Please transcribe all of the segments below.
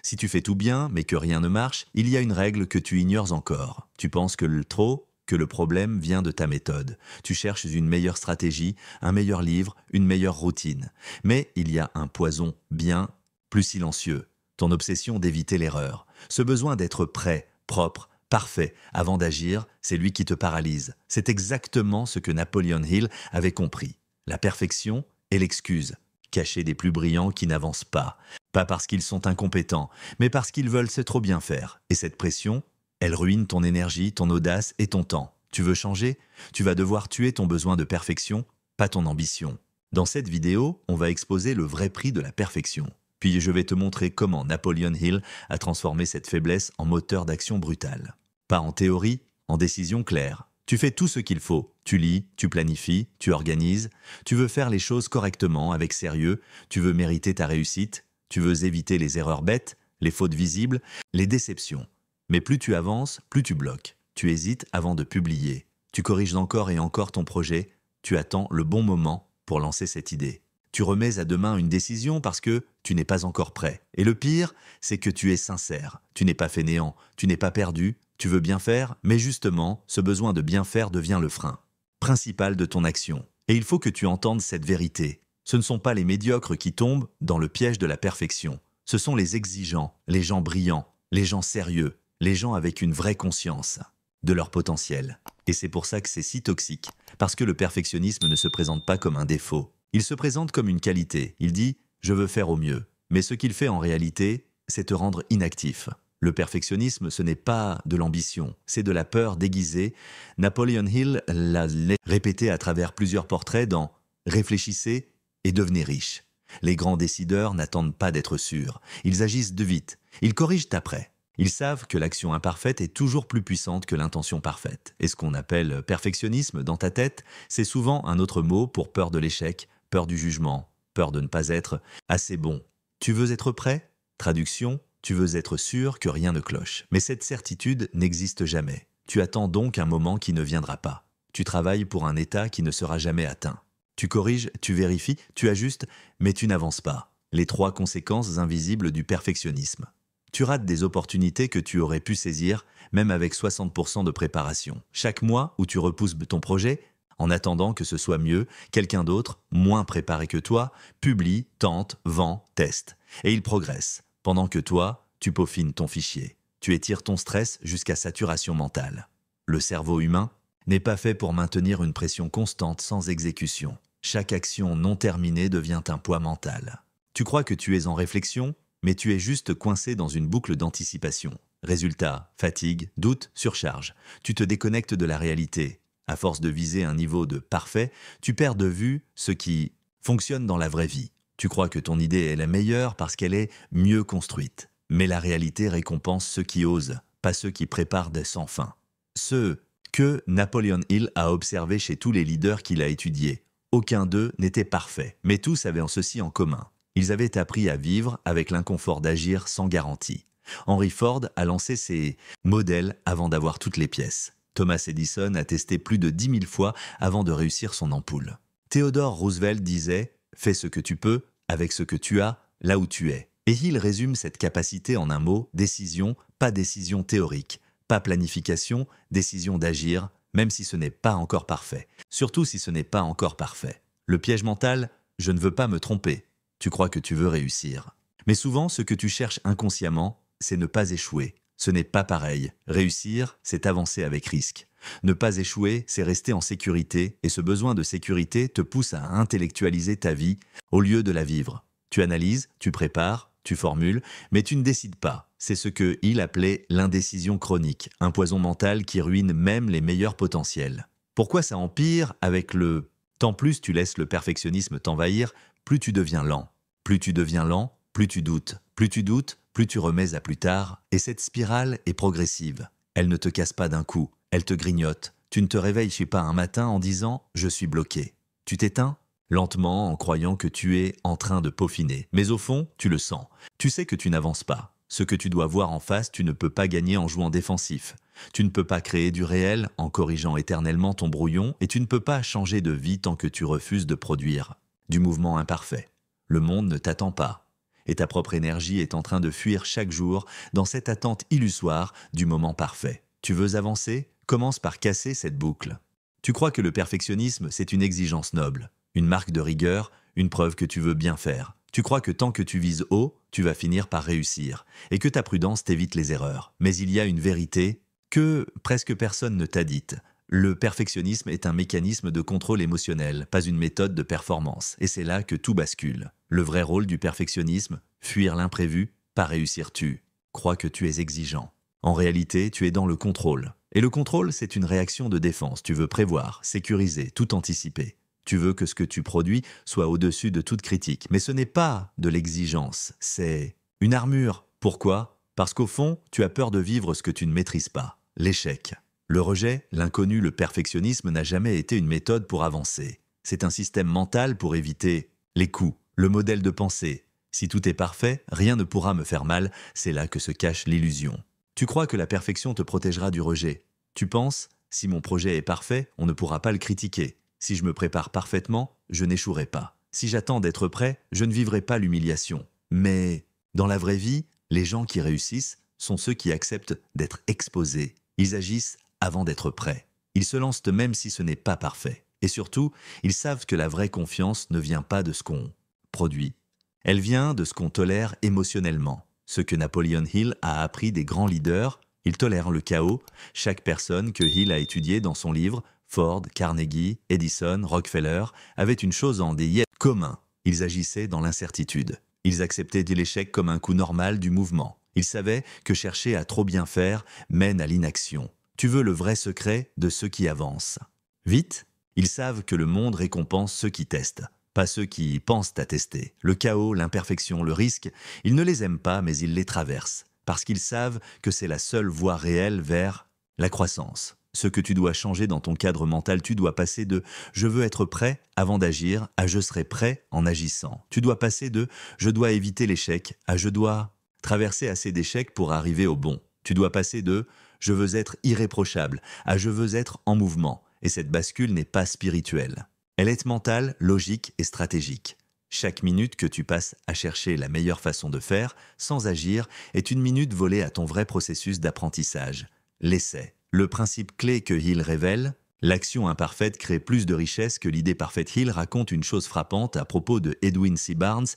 Si tu fais tout bien, mais que rien ne marche, il y a une règle que tu ignores encore. Tu penses que le problème vient de ta méthode. Tu cherches une meilleure stratégie, un meilleur livre, une meilleure routine. Mais il y a un poison bien plus silencieux. Ton obsession d'éviter l'erreur. Ce besoin d'être prêt, propre, parfait avant d'agir, c'est lui qui te paralyse. C'est exactement ce que Napoleon Hill avait compris. La perfection est l'excuse cachée des plus brillants qui n'avancent pas. Pas parce qu'ils sont incompétents, mais parce qu'ils veulent c'est trop bien faire. Et cette pression, elle ruine ton énergie, ton audace et ton temps. Tu veux changer? Tu vas devoir tuer ton besoin de perfection, pas ton ambition. Dans cette vidéo, on va exposer le vrai prix de la perfection. Puis je vais te montrer comment Napoleon Hill a transformé cette faiblesse en moteur d'action brutal. Pas en théorie, en décision claire. Tu fais tout ce qu'il faut. Tu lis, tu planifies, tu organises. Tu veux faire les choses correctement, avec sérieux. Tu veux mériter ta réussite. Tu veux éviter les erreurs bêtes, les fautes visibles, les déceptions. Mais plus tu avances, plus tu bloques. Tu hésites avant de publier. Tu corriges encore et encore ton projet. Tu attends le bon moment pour lancer cette idée. Tu remets à demain une décision parce que tu n'es pas encore prêt. Et le pire, c'est que tu es sincère. Tu n'es pas fainéant, tu n'es pas perdu, tu veux bien faire, mais justement, ce besoin de bien faire devient le frein principal de ton action. Et il faut que tu entendes cette vérité. Ce ne sont pas les médiocres qui tombent dans le piège de la perfection. Ce sont les exigeants, les gens brillants, les gens sérieux, les gens avec une vraie conscience de leur potentiel. Et c'est pour ça que c'est si toxique, parce que le perfectionnisme ne se présente pas comme un défaut. Il se présente comme une qualité. Il dit « je veux faire au mieux ». Mais ce qu'il fait en réalité, c'est te rendre inactif. Le perfectionnisme, ce n'est pas de l'ambition, c'est de la peur déguisée. Napoleon Hill l'a répété à travers plusieurs portraits dans « Réfléchissez et devenez riche ». Les grands décideurs n'attendent pas d'être sûrs. Ils agissent de vite. Ils corrigent après. Ils savent que l'action imparfaite est toujours plus puissante que l'intention parfaite. Et ce qu'on appelle perfectionnisme dans ta tête, c'est souvent un autre mot pour peur de l'échec, peur du jugement, peur de ne pas être assez bon. Tu veux être prêt? Traduction, tu veux être sûr que rien ne cloche. Mais cette certitude n'existe jamais. Tu attends donc un moment qui ne viendra pas. Tu travailles pour un état qui ne sera jamais atteint. Tu corriges, tu vérifies, tu ajustes, mais tu n'avances pas. Les 3 conséquences invisibles du perfectionnisme. Tu rates des opportunités que tu aurais pu saisir, même avec 60% de préparation. Chaque mois où tu repousses ton projet, en attendant que ce soit mieux, quelqu'un d'autre, moins préparé que toi, publie, tente, vend, teste. Et il progresse. Pendant que toi, tu peaufines ton fichier. Tu étires ton stress jusqu'à saturation mentale. Le cerveau humain n'est pas fait pour maintenir une pression constante sans exécution. Chaque action non terminée devient un poids mental. Tu crois que tu es en réflexion, mais tu es juste coincé dans une boucle d'anticipation. Résultat, fatigue, doute, surcharge. Tu te déconnectes de la réalité. À force de viser un niveau de parfait, tu perds de vue ce qui fonctionne dans la vraie vie. Tu crois que ton idée est la meilleure parce qu'elle est mieux construite. Mais la réalité récompense ceux qui osent, pas ceux qui préparent des sans fin. Ceux que Napoleon Hill a observés chez tous les leaders qu'il a étudiés. Aucun d'eux n'était parfait, mais tous avaient ceci en commun. Ils avaient appris à vivre avec l'inconfort d'agir sans garantie. Henry Ford a lancé ses modèles avant d'avoir toutes les pièces. Thomas Edison a testé plus de 10 000 fois avant de réussir son ampoule. Theodore Roosevelt disait « Fais ce que tu peux, avec ce que tu as, là où tu es ». Et il résume cette capacité en un mot, décision, pas décision théorique, pas planification, décision d'agir, même si ce n'est pas encore parfait. Surtout si ce n'est pas encore parfait. Le piège mental, je ne veux pas me tromper. Tu crois que tu veux réussir. Mais souvent, ce que tu cherches inconsciemment, c'est ne pas échouer. Ce n'est pas pareil. Réussir, c'est avancer avec risque. Ne pas échouer, c'est rester en sécurité, et ce besoin de sécurité te pousse à intellectualiser ta vie au lieu de la vivre. Tu analyses, tu prépares, tu formules, mais tu ne décides pas. C'est ce que Hill appelait l'indécision chronique, un poison mental qui ruine même les meilleurs potentiels. Pourquoi ça empire avec le temps plus tu laisses le perfectionnisme t'envahir, plus tu deviens lent. Plus tu deviens lent, plus tu doutes. Plus tu doutes, plus tu remets à plus tard. Et cette spirale est progressive. Elle ne te casse pas d'un coup, elle te grignote. Tu ne te réveilles pas un matin en disant « je suis bloqué ». Tu t'éteins lentement en croyant que tu es en train de peaufiner. Mais au fond, tu le sens. Tu sais que tu n'avances pas. Ce que tu dois voir en face, tu ne peux pas gagner en jouant défensif. Tu ne peux pas créer du réel en corrigeant éternellement ton brouillon et tu ne peux pas changer de vie tant que tu refuses de produire du mouvement imparfait. Le monde ne t'attend pas. et ta propre énergie est en train de fuir chaque jour dans cette attente illusoire du moment parfait. Tu veux avancer? Commence par casser cette boucle. Tu crois que le perfectionnisme, c'est une exigence noble, une marque de rigueur, une preuve que tu veux bien faire. Tu crois que tant que tu vises haut, tu vas finir par réussir, et que ta prudence t'évite les erreurs. Mais il y a une vérité que presque personne ne t'a dite. Le perfectionnisme est un mécanisme de contrôle émotionnel, pas une méthode de performance. Et c'est là que tout bascule. Le vrai rôle du perfectionnisme, fuir l'imprévu, pas réussir tu. Crois que tu es exigeant. En réalité, tu es dans le contrôle. Et le contrôle, c'est une réaction de défense. Tu veux prévoir, sécuriser, tout anticiper. Tu veux que ce que tu produis soit au-dessus de toute critique. Mais ce n'est pas de l'exigence, c'est une armure. Pourquoi? Parce qu'au fond, tu as peur de vivre ce que tu ne maîtrises pas. L'échec. Le rejet, l'inconnu, le perfectionnisme n'a jamais été une méthode pour avancer. C'est un système mental pour éviter les coups, le modèle de pensée. Si tout est parfait, rien ne pourra me faire mal, c'est là que se cache l'illusion. Tu crois que la perfection te protégera du rejet. Tu penses, si mon projet est parfait, on ne pourra pas le critiquer. Si je me prépare parfaitement, je n'échouerai pas. Si j'attends d'être prêt, je ne vivrai pas l'humiliation. Mais, dans la vraie vie, les gens qui réussissent sont ceux qui acceptent d'être exposés. Ils agissent avant d'être prêts. Ils se lancent même si ce n'est pas parfait. Et surtout, ils savent que la vraie confiance ne vient pas de ce qu'on produit. Elle vient de ce qu'on tolère émotionnellement. Ce que Napoleon Hill a appris des grands leaders, il tolère le chaos. Chaque personne que Hill a étudiée dans son livre, Ford, Carnegie, Edison, Rockefeller, avait une chose en commun. Ils agissaient dans l'incertitude. Ils acceptaient l'échec comme un coup normal du mouvement. Ils savaient que chercher à trop bien faire mène à l'inaction. Tu veux le vrai secret de ceux qui avancent. Vite, ils savent que le monde récompense ceux qui testent, pas ceux qui pensent à tester. Le chaos, l'imperfection, le risque, ils ne les aiment pas mais ils les traversent, parce qu'ils savent que c'est la seule voie réelle vers la croissance. Ce que tu dois changer dans ton cadre mental, tu dois passer de « je veux être prêt avant d'agir » à « je serai prêt en agissant ». Tu dois passer de « je dois éviter l'échec » à « je dois traverser assez d'échecs pour arriver au bon ». Tu dois passer de « je veux être irréprochable » à « je veux être en mouvement ». Et cette bascule n'est pas spirituelle. Elle est mentale, logique et stratégique. Chaque minute que tu passes à chercher la meilleure façon de faire, sans agir, est une minute volée à ton vrai processus d'apprentissage. L'essai. Le principe clé que Hill révèle, l'action imparfaite crée plus de richesse que l'idée parfaite. Hill raconte une chose frappante à propos de Edwin C. Barnes,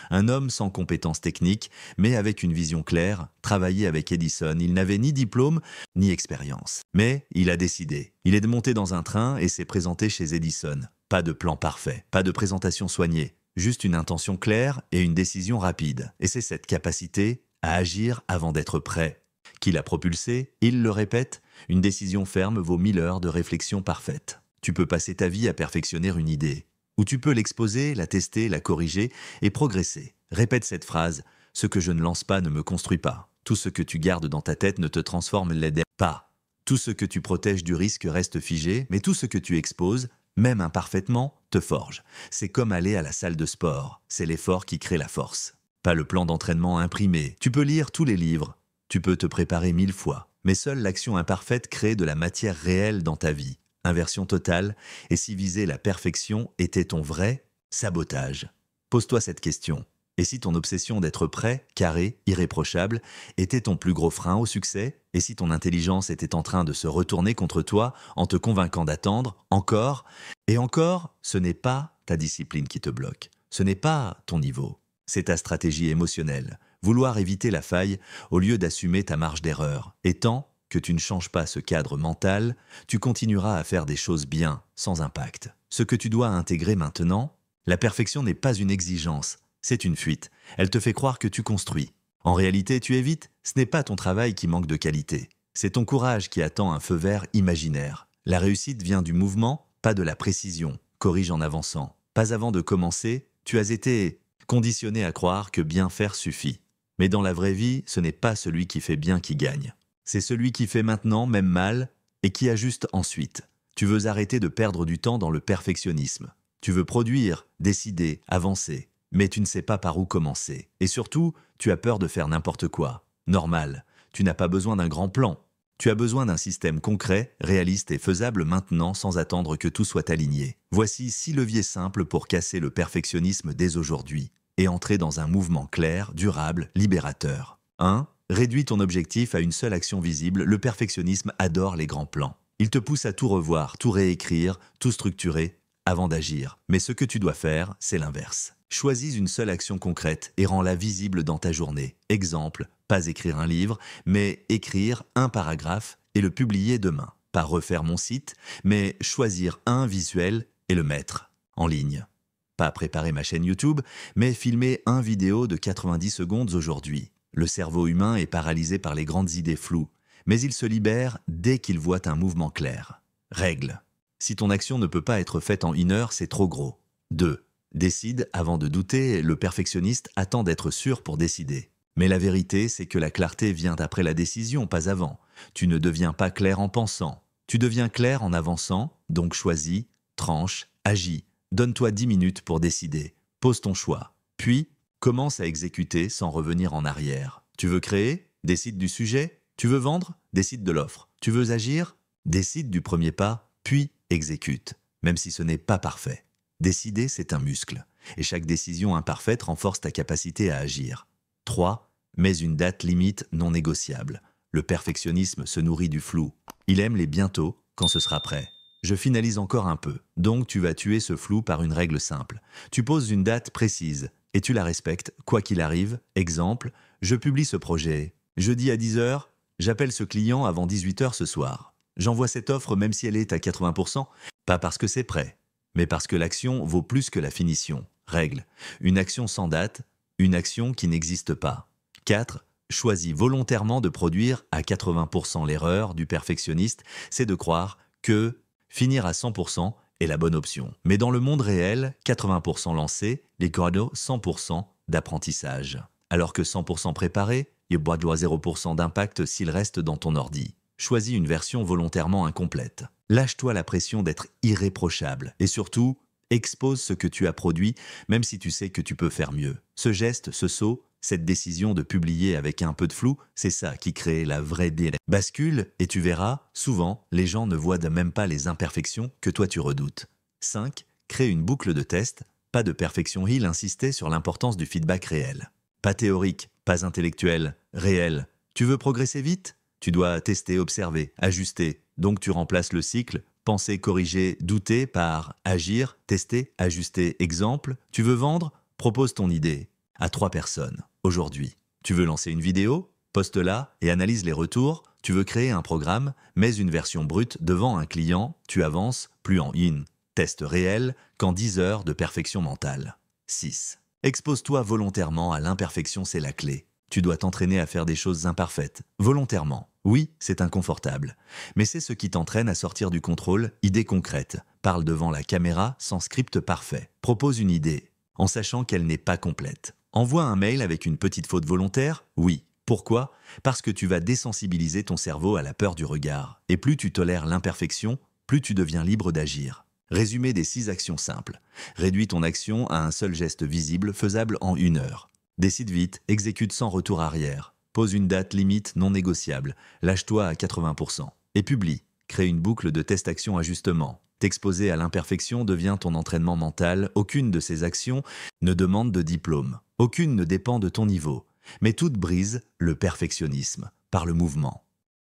un homme sans compétences techniques, mais avec une vision claire, travaillé avec Edison. Il n'avait ni diplôme, ni expérience. Mais il a décidé. Il est de monter dans un train et s'est présenté chez Edison. Pas de plan parfait, pas de présentation soignée, juste une intention claire et une décision rapide. Et c'est cette capacité à agir avant d'être prêt qui l'a propulsé. Il le répète, une décision ferme vaut 1000 heures de réflexion parfaite. Tu peux passer ta vie à perfectionner une idée, ou tu peux l'exposer, la tester, la corriger et progresser. Répète cette phrase, « Ce que je ne lance pas ne me construit pas. Tout ce que tu gardes dans ta tête ne te transforme pas. Tout ce que tu protèges du risque reste figé, mais tout ce que tu exposes, même imparfaitement, te forge. C'est comme aller à la salle de sport. C'est l'effort qui crée la force. Pas le plan d'entraînement imprimé. Tu peux lire tous les livres. Tu peux te préparer 1000 fois. Mais seule l'action imparfaite crée de la matière réelle dans ta vie. Inversion totale. Et si viser la perfection était ton vrai sabotage? Pose-toi cette question. Et si ton obsession d'être prêt, carré, irréprochable, était ton plus gros frein au succès? Et si ton intelligence était en train de se retourner contre toi en te convainquant d'attendre encore et encore? Ce n'est pas ta discipline qui te bloque. Ce n'est pas ton niveau. C'est ta stratégie émotionnelle. Vouloir éviter la faille au lieu d'assumer ta marge d'erreur. Et tant que tu ne changes pas ce cadre mental, tu continueras à faire des choses bien, sans impact. Ce que tu dois intégrer maintenant, la perfection n'est pas une exigence. C'est une fuite. Elle te fait croire que tu construis. En réalité, tu évites. Ce n'est pas ton travail qui manque de qualité. C'est ton courage qui attend un feu vert imaginaire. La réussite vient du mouvement, pas de la précision. Corrige en avançant. Pas avant de commencer, tu as été conditionné à croire que bien faire suffit. Mais dans la vraie vie, ce n'est pas celui qui fait bien qui gagne. C'est celui qui fait maintenant, même mal, et qui ajuste ensuite. Tu veux arrêter de perdre du temps dans le perfectionnisme. Tu veux produire, décider, avancer. Mais tu ne sais pas par où commencer. Et surtout, tu as peur de faire n'importe quoi. Normal, tu n'as pas besoin d'un grand plan. Tu as besoin d'un système concret, réaliste et faisable maintenant sans attendre que tout soit aligné. Voici 6 leviers simples pour casser le perfectionnisme dès aujourd'hui. et entrer dans un mouvement clair, durable, libérateur. 1. Réduis ton objectif à une seule action visible. Le perfectionnisme adore les grands plans. Il te pousse à tout revoir, tout réécrire, tout structurer avant d'agir. Mais ce que tu dois faire, c'est l'inverse. Choisis une seule action concrète et rends-la visible dans ta journée. Exemple, pas écrire un livre, mais écrire un paragraphe et le publier demain. Pas refaire mon site, mais choisir un visuel et le mettre en ligne. Pas préparer ma chaîne YouTube, mais filmer un vidéo de 90 secondes aujourd'hui. Le cerveau humain est paralysé par les grandes idées floues, mais il se libère dès qu'il voit un mouvement clair. Règle. Si ton action ne peut pas être faite en 1 heure, c'est trop gros. 2. Décide avant de douter. Le perfectionniste attend d'être sûr pour décider. Mais la vérité, c'est que la clarté vient après la décision, pas avant. Tu ne deviens pas clair en pensant. Tu deviens clair en avançant, donc choisis, tranche, agis. Donne-toi 10 minutes pour décider. Pose ton choix. Puis, commence à exécuter sans revenir en arrière. Tu veux créer? Décide du sujet. Tu veux vendre? Décide de l'offre. Tu veux agir? Décide du premier pas, puis exécute, même si ce n'est pas parfait. Décider, c'est un muscle. Et chaque décision imparfaite renforce ta capacité à agir. 3. Mets une date limite non négociable. Le perfectionnisme se nourrit du flou. Il aime les bientôt quand ce sera prêt. Je finalise encore un peu. Donc tu vas tuer ce flou par une règle simple. Tu poses une date précise et tu la respectes, quoi qu'il arrive. Exemple, je publie ce projet. Jeudi à 10 h, j'appelle ce client avant 18 h ce soir. J'envoie cette offre même si elle est à 80%, pas parce que c'est prêt, mais parce que l'action vaut plus que la finition. Règle. Une action sans date, une action qui n'existe pas. 4. Choisis volontairement de produire à 80%. L'erreur du perfectionniste, c'est de croire que finir à 100% est la bonne option. Mais dans le monde réel, 80% lancé, les cadeaux 100% d'apprentissage. Alors que 100% préparé, il boit 0% d'impact s'il reste dans ton ordi. Choisis une version volontairement incomplète. Lâche-toi la pression d'être irréprochable. Et surtout, expose ce que tu as produit, même si tu sais que tu peux faire mieux. Ce geste, ce saut, cette décision de publier avec un peu de flou, c'est ça qui crée la vraie délai. Bascule et tu verras, souvent, les gens ne voient même pas les imperfections que toi tu redoutes. 5. Crée une boucle de test. Pas de perfection. Il insistait sur l'importance du feedback réel. Pas théorique, pas intellectuel, réel. Tu veux progresser vite? Tu dois tester, observer, ajuster. Donc tu remplaces le cycle penser, corriger, douter par agir, tester, ajuster. Exemple, tu veux vendre? Propose ton idée à 3 personnes aujourd'hui. Tu veux lancer une vidéo? Poste-la et analyse les retours. Tu veux créer un programme? Mets une version brute devant un client. Tu avances, plus en in. Test réel qu'en 10 heures de perfection mentale. 6. Expose-toi volontairement à l'imperfection, c'est la clé. Tu dois t'entraîner à faire des choses imparfaites, volontairement. Oui, c'est inconfortable, mais c'est ce qui t'entraîne à sortir du contrôle. Idée concrète. Parle devant la caméra sans script parfait. Propose une idée, en sachant qu'elle n'est pas complète. Envoie un mail avec une petite faute volontaire? Oui. Pourquoi? Parce que tu vas désensibiliser ton cerveau à la peur du regard. Et plus tu tolères l'imperfection, plus tu deviens libre d'agir. Résumé des 6 actions simples. Réduis ton action à un seul geste visible, faisable en 1 heure. Décide vite, exécute sans retour arrière. Pose une date limite non négociable. Lâche-toi à 80%. Et publie. Crée une boucle de test-action-ajustement. T'exposer à l'imperfection devient ton entraînement mental. Aucune de ces actions ne demande de diplôme. Aucune ne dépend de ton niveau. Mais toutes brisent le perfectionnisme par le mouvement.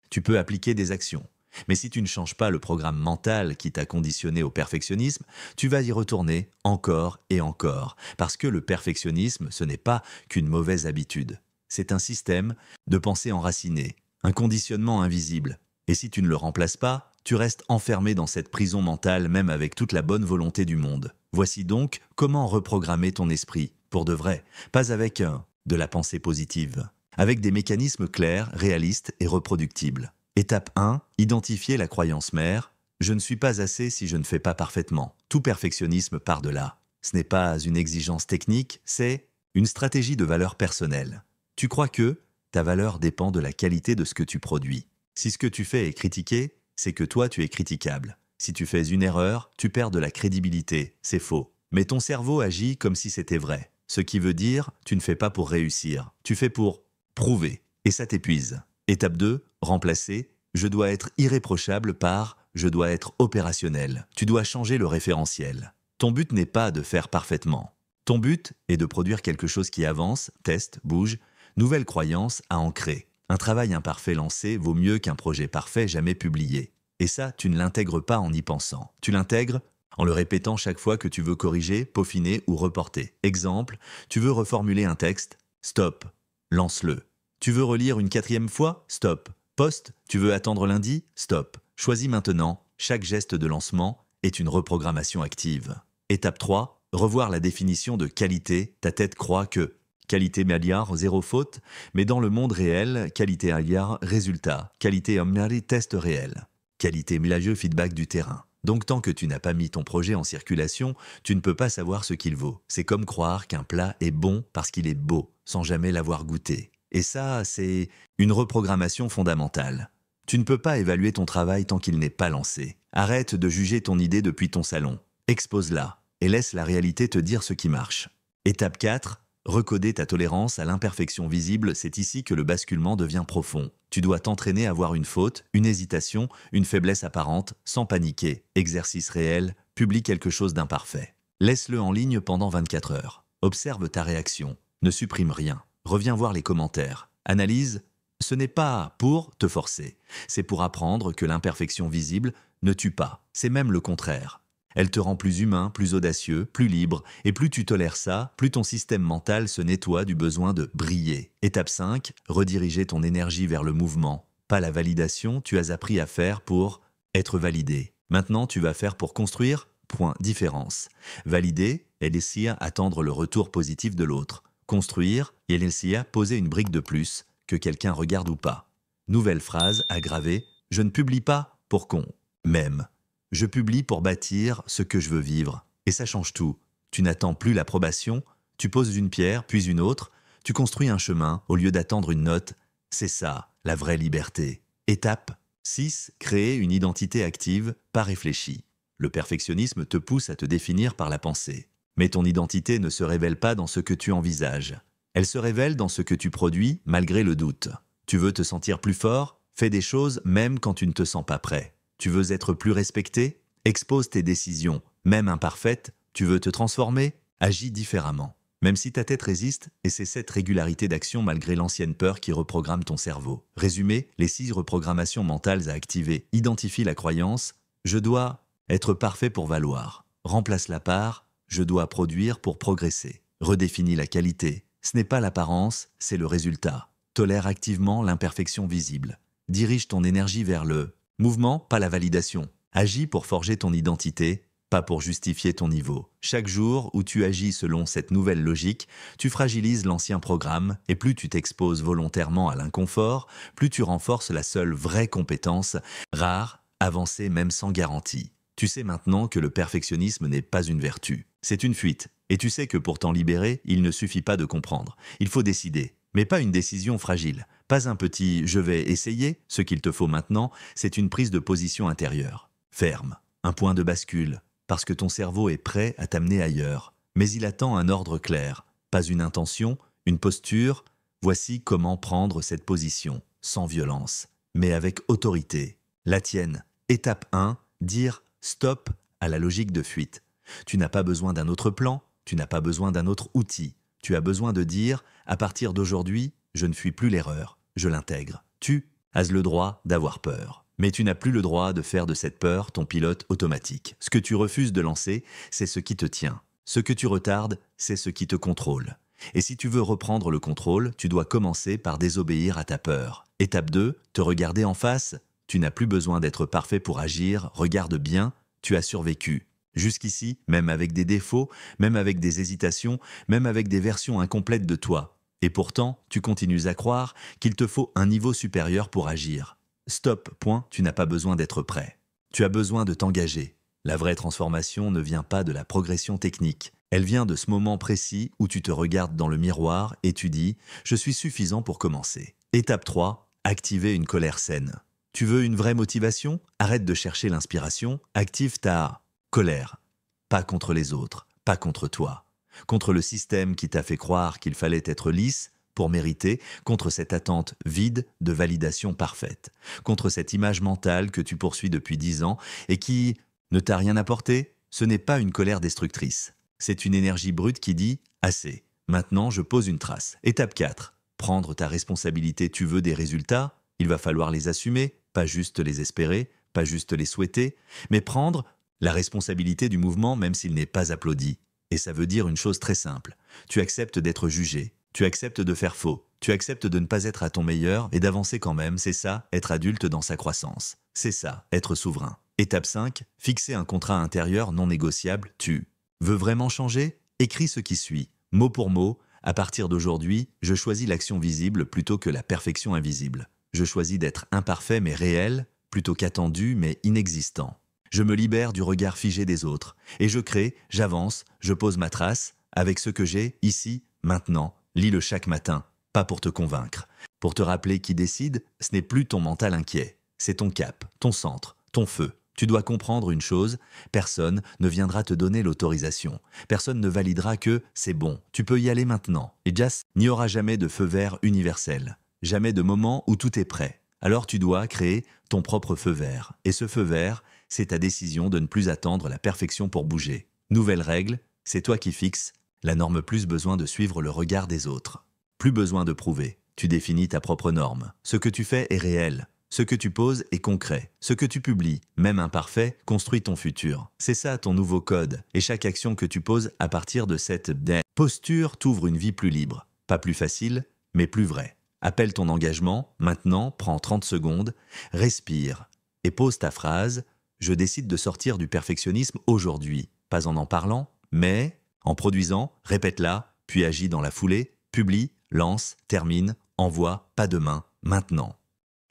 Tu peux appliquer des actions. Mais si tu ne changes pas le programme mental qui t'a conditionné au perfectionnisme, tu vas y retourner encore et encore. Parce que le perfectionnisme, ce n'est pas qu'une mauvaise habitude. C'est un système de pensée enraciné, un conditionnement invisible. Et si tu ne le remplaces pas, tu restes enfermé dans cette prison mentale même avec toute la bonne volonté du monde. Voici donc comment reprogrammer ton esprit, pour de vrai, pas avec de la pensée positive, avec des mécanismes clairs, réalistes et reproductibles. Étape 1, identifier la croyance mère. Je ne suis pas assez si je ne fais pas parfaitement. Tout perfectionnisme part de là. Ce n'est pas une exigence technique, c'est une stratégie de valeur personnelle. Tu crois que ta valeur dépend de la qualité de ce que tu produis. Si ce que tu fais est critiqué, c'est que toi tu es critiquable. Si tu fais une erreur, tu perds de la crédibilité, c'est faux. Mais ton cerveau agit comme si c'était vrai. Ce qui veut dire, tu ne fais pas pour réussir, tu fais pour prouver. Et ça t'épuise. Étape 2, remplacer « je dois être irréprochable » par « je dois être opérationnel ». Tu dois changer le référentiel. Ton but n'est pas de faire parfaitement. Ton but est de produire quelque chose qui avance, teste, bouge, nouvelle croyance à ancrer. Un travail imparfait lancé vaut mieux qu'un projet parfait jamais publié. Et ça, tu ne l'intègres pas en y pensant. Tu l'intègres en le répétant chaque fois que tu veux corriger, peaufiner ou reporter. Exemple, tu veux reformuler un texte, stop, lance-le. Tu veux relire une 4e fois, stop. Poste, tu veux attendre lundi, stop. Choisis maintenant, chaque geste de lancement est une reprogrammation active. Étape 3, revoir la définition de qualité. Ta tête croit que qualité milliard, zéro faute, mais dans le monde réel, qualité milliard, résultat. Qualité milliard, test réel. Qualité milliard, feedback du terrain. Donc tant que tu n'as pas mis ton projet en circulation, tu ne peux pas savoir ce qu'il vaut. C'est comme croire qu'un plat est bon parce qu'il est beau, sans jamais l'avoir goûté. Et ça, c'est une reprogrammation fondamentale. Tu ne peux pas évaluer ton travail tant qu'il n'est pas lancé. Arrête de juger ton idée depuis ton salon. Expose-la et laisse la réalité te dire ce qui marche. Étape 4. Recoder ta tolérance à l'imperfection visible, c'est ici que le basculement devient profond. Tu dois t'entraîner à voir une faute, une hésitation, une faiblesse apparente, sans paniquer. Exercice réel, publie quelque chose d'imparfait. Laisse-le en ligne pendant 24 heures. Observe ta réaction. Ne supprime rien. Reviens voir les commentaires. Analyse. Ce n'est pas pour te forcer. C'est pour apprendre que l'imperfection visible ne tue pas. C'est même le contraire. Elle te rend plus humain, plus audacieux, plus libre, et plus tu tolères ça, plus ton système mental se nettoie du besoin de briller. Étape 5, rediriger ton énergie vers le mouvement. Pas la validation, tu as appris à faire pour être validé. Maintenant, tu vas faire pour construire, point, différence. Valider, c'est attendre le retour positif de l'autre. Construire, c'est poser une brique de plus, que quelqu'un regarde ou pas. Nouvelle phrase à graver, je ne publie pas pour qu'on m'aime. Je publie pour bâtir ce que je veux vivre. Et ça change tout. Tu n'attends plus l'approbation, tu poses une pierre, puis une autre, tu construis un chemin au lieu d'attendre une note. C'est ça, la vraie liberté. Étape 6. Créer une identité active, pas réfléchie. Le perfectionnisme te pousse à te définir par la pensée. Mais ton identité ne se révèle pas dans ce que tu envisages. Elle se révèle dans ce que tu produis, malgré le doute. Tu veux te sentir plus fort? Fais des choses même quand tu ne te sens pas prêt. Tu veux être plus respecté? Expose tes décisions, même imparfaites. Tu veux te transformer? Agis différemment. Même si ta tête résiste, et c'est cette régularité d'action malgré l'ancienne peur qui reprogramme ton cerveau. Résumé, les 6 reprogrammations mentales à activer. Identifie la croyance « je dois être parfait pour valoir ». Remplace-la par « je dois produire pour progresser ». Redéfinis la qualité. Ce n'est pas l'apparence, c'est le résultat. Tolère activement l'imperfection visible. Dirige ton énergie vers le mouvement, pas la validation. Agis pour forger ton identité, pas pour justifier ton niveau. Chaque jour où tu agis selon cette nouvelle logique, tu fragilises l'ancien programme et plus tu t'exposes volontairement à l'inconfort, plus tu renforces la seule vraie compétence, rare, avancée même sans garantie. Tu sais maintenant que le perfectionnisme n'est pas une vertu, c'est une fuite. Et tu sais que pour t'en libérer, il ne suffit pas de comprendre. Il faut décider. Mais pas une décision fragile. Pas un petit « je vais essayer », ce qu'il te faut maintenant, c'est une prise de position intérieure. Ferme. Un point de bascule. Parce que ton cerveau est prêt à t'amener ailleurs. Mais il attend un ordre clair. Pas une intention, une posture. Voici comment prendre cette position. Sans violence. Mais avec autorité. La tienne. Étape 1. Dire « stop » à la logique de fuite. Tu n'as pas besoin d'un autre plan. Tu n'as pas besoin d'un autre outil. Tu as besoin de dire « à partir d'aujourd'hui, je ne fuis plus l'erreur, je l'intègre ». Tu as le droit d'avoir peur. Mais tu n'as plus le droit de faire de cette peur ton pilote automatique. Ce que tu refuses de lancer, c'est ce qui te tient. Ce que tu retardes, c'est ce qui te contrôle. Et si tu veux reprendre le contrôle, tu dois commencer par désobéir à ta peur. Étape 2, te regarder en face. Tu n'as plus besoin d'être parfait pour agir, regarde bien, tu as survécu. Jusqu'ici, même avec des défauts, même avec des hésitations, même avec des versions incomplètes de toi. Et pourtant, tu continues à croire qu'il te faut un niveau supérieur pour agir. Stop, point, tu n'as pas besoin d'être prêt. Tu as besoin de t'engager. La vraie transformation ne vient pas de la progression technique. Elle vient de ce moment précis où tu te regardes dans le miroir et tu dis « je suis suffisant pour commencer ». Étape 3, activer une colère saine. Tu veux une vraie motivation? Arrête de chercher l'inspiration, active ta colère, pas contre les autres, pas contre toi, contre le système qui t'a fait croire qu'il fallait être lisse pour mériter, contre cette attente vide de validation parfaite, contre cette image mentale que tu poursuis depuis 10 ans et qui ne t'a rien apporté. Ce n'est pas une colère destructrice, C'est une énergie brute qui dit « assez ». Maintenant, je pose une trace. Étape 4. Prendre ta responsabilité. Tu veux des résultats? Il va falloir les assumer, pas juste les espérer, pas juste les souhaiter, mais prendre la responsabilité du mouvement même s'il n'est pas applaudi. Et ça veut dire une chose très simple. Tu acceptes d'être jugé, tu acceptes de faire faux, tu acceptes de ne pas être à ton meilleur et d'avancer quand même. C'est ça, être adulte dans sa croissance. C'est ça, être souverain. Étape 5. Fixer un contrat intérieur non négociable. Tu veux vraiment changer? Écris ce qui suit, mot pour mot. À partir d'aujourd'hui, je choisis l'action visible plutôt que la perfection invisible. Je choisis d'être imparfait mais réel, plutôt qu'attendu mais inexistant. Je me libère du regard figé des autres, et je crée, j'avance, je pose ma trace, avec ce que j'ai, ici, maintenant. Lis-le chaque matin, pas pour te convaincre. Pour te rappeler qui décide, ce n'est plus ton mental inquiet. C'est ton cap, ton centre, ton feu. Tu dois comprendre une chose, personne ne viendra te donner l'autorisation. Personne ne validera que c'est bon, tu peux y aller maintenant. Et Jas, il n'y aura jamais de feu vert universel. Jamais de moment où tout est prêt. Alors tu dois créer ton propre feu vert. Et ce feu vert, c'est ta décision de ne plus attendre la perfection pour bouger. Nouvelle règle, c'est toi qui fixes la norme, plus besoin de suivre le regard des autres. Plus besoin de prouver. Tu définis ta propre norme. Ce que tu fais est réel. Ce que tu poses est concret. Ce que tu publies, même imparfait, construit ton futur. C'est ça ton nouveau code. Et chaque action que tu poses à partir de cette posture t'ouvre une vie plus libre. Pas plus facile, mais plus vraie. Appelle ton engagement, maintenant, prends 30 secondes, respire et pose ta phrase « Je décide de sortir du perfectionnisme aujourd'hui ». Pas en parlant, mais en produisant, répète-la, puis agis dans la foulée, publie, lance, termine, envoie, pas demain, maintenant.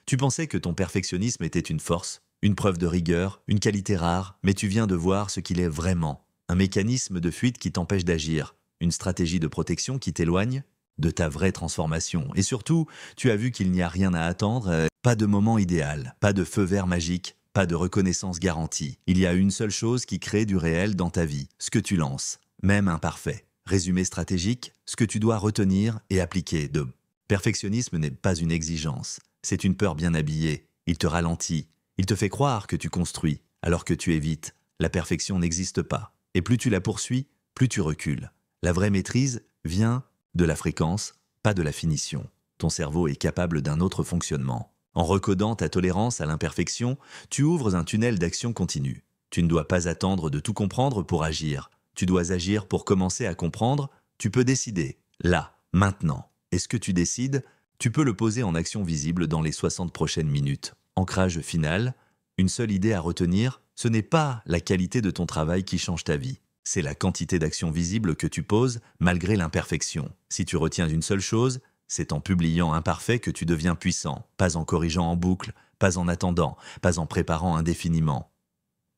Tu pensais que ton perfectionnisme était une force, une preuve de rigueur, une qualité rare, mais tu viens de voir ce qu'il est vraiment. Un mécanisme de fuite qui t'empêche d'agir, une stratégie de protection qui t'éloigne de ta vraie transformation. Et surtout, tu as vu qu'il n'y a rien à attendre, pas de moment idéal, pas de feu vert magique, pas de reconnaissance garantie. Il y a une seule chose qui crée du réel dans ta vie, ce que tu lances, même imparfait. Résumé stratégique, ce que tu dois retenir et appliquer. De perfectionnisme n'est pas une exigence, c'est une peur bien habillée. Il te ralentit, il te fait croire que tu construis, alors que tu évites. La perfection n'existe pas. Et plus tu la poursuis, plus tu recules. La vraie maîtrise vient de la fréquence, pas de la finition. Ton cerveau est capable d'un autre fonctionnement. En recodant ta tolérance à l'imperfection, tu ouvres un tunnel d'action continue. Tu ne dois pas attendre de tout comprendre pour agir. Tu dois agir pour commencer à comprendre. Tu peux décider, là, maintenant. Et ce que tu décides, tu peux le poser en action visible dans les 60 prochaines minutes. Ancrage final, une seule idée à retenir, ce n'est pas la qualité de ton travail qui change ta vie. C'est la quantité d'actions visibles que tu poses malgré l'imperfection. Si tu retiens une seule chose, c'est en publiant imparfait que tu deviens puissant, pas en corrigeant en boucle, pas en attendant, pas en préparant indéfiniment.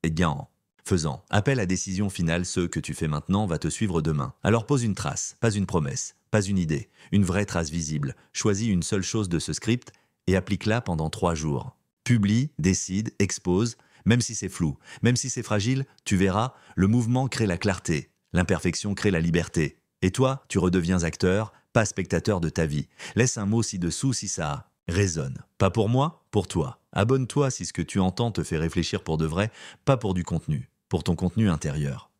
Et bien en faisant. Appel à décision finale, ce que tu fais maintenant va te suivre demain. Alors pose une trace, pas une promesse, pas une idée, une vraie trace visible. Choisis une seule chose de ce script et applique-la pendant 3 jours. Publie, décide, expose. Même si c'est flou, même si c'est fragile, tu verras, le mouvement crée la clarté, l'imperfection crée la liberté. Et toi, tu redeviens acteur, pas spectateur de ta vie. Laisse un mot ci-dessous si ça résonne. Pas pour moi, pour toi. Abonne-toi si ce que tu entends te fait réfléchir pour de vrai, pas pour du contenu, pour ton contenu intérieur.